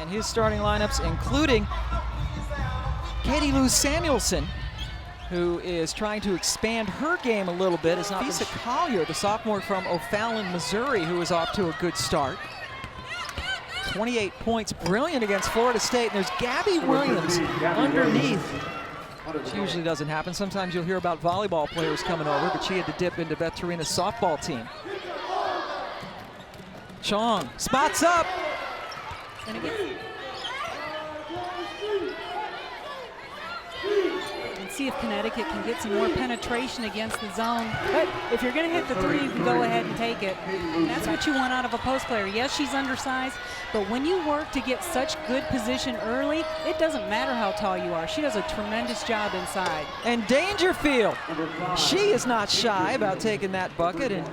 And his starting lineups including Katie Lou Samuelson, who is trying to expand her game a little bit. Is not Lisa Collier, the sophomore from O'Fallon, Missouri, who is off to a good start. 28 points, brilliant against Florida State. And there's Gabby Williams underneath. Which usually doesn't happen. Sometimes you'll hear about volleyball players coming over, but she had to dip into Beth Torina's softball team. Chong spots up. And again. And see if Connecticut can get some more penetration against the zone. But if you're going to hit the three, you can go ahead and take it. And that's what you want out of a post player. Yes, she's undersized, but when you work to get such good position early, it doesn't matter how tall you are. She does a tremendous job inside. And Dangerfield, she is not shy about taking that bucket and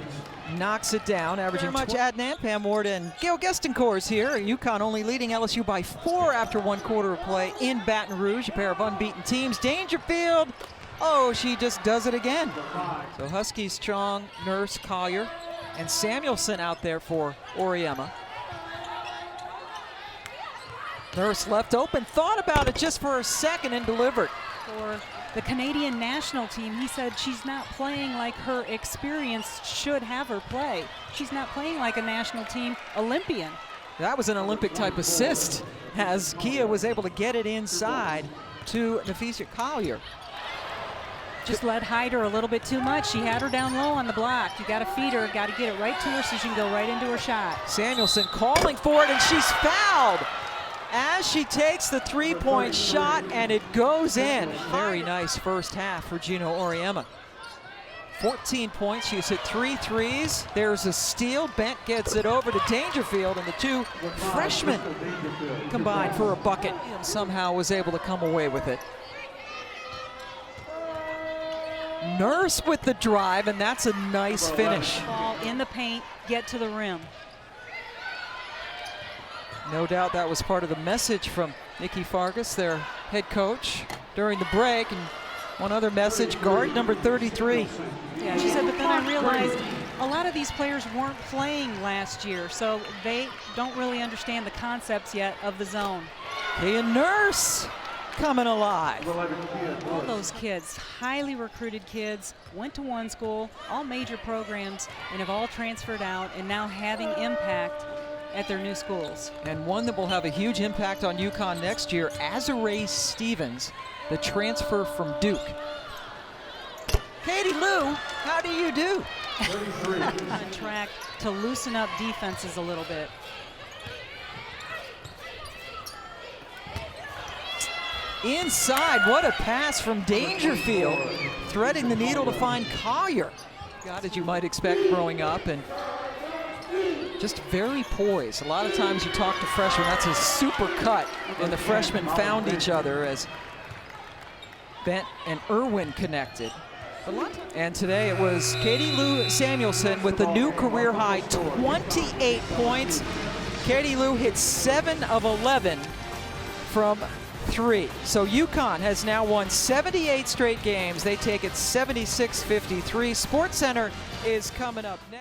knocks it down, averaging much. Adnan, Pam Ward, and Gail Gestencourt is here. UConn only leading LSU by 4 after 1 quarter of play in Baton Rouge, a pair of unbeaten teams. Dangerfield, oh, she just does it again. So Huskies, Chong, Nurse, Collier, and Samuelson out there for Oriema. Nurse left open, thought about it just for a second and delivered. For the Canadian national team, he said she's not playing like her experience should have her play. She's not playing like a national team Olympian. That was an Olympic type assist as Kia was able to get it inside to Nafisa Collier. Just let hide her a little bit too much. She had her down low on the block. You got to feed her, got to get it right to her so she can go right into her shot. Samuelson calling for it, and she's fouled as she takes the three-point shot, and it goes in. Very nice first half for Gino Oriema. 14 points, she's hit 3 threes. There's a steal, Bent gets it over to Dangerfield, and the two freshmen combined for a bucket. And somehow was able to come away with it. Nurse with the drive, and that's a nice finish. Ball in the paint, get to the rim. No doubt that was part of the message from Nikki Fargas, their head coach, during the break. And one other message, guard number 33. Yeah, she said, but then I realized a lot of these players weren't playing last year, so they don't really understand the concepts yet of the zone. Kia Nurse coming alive. All those kids, highly recruited kids, went to one school, all major programs, and have all transferred out and now having impact at their new schools. And one that will have a huge impact on UConn next year, Azarae Stevens, the transfer from Duke. Katie Lou, how do you do? On track to loosen up defenses a little bit. Inside, what a pass from Dangerfield, threading the needle to find Collier. God, as you might expect growing up, and just very poised. A lot of times you talk to freshmen, that's a super cut, and the freshmen found each other as Bent and Irwin connected. And today it was Katie Lou Samuelson with the new career high 28 points. Katie Lou hit 7 of 11 from 3. So UConn has now won 78 straight games. They take it 76-53. SportsCenter is coming up next.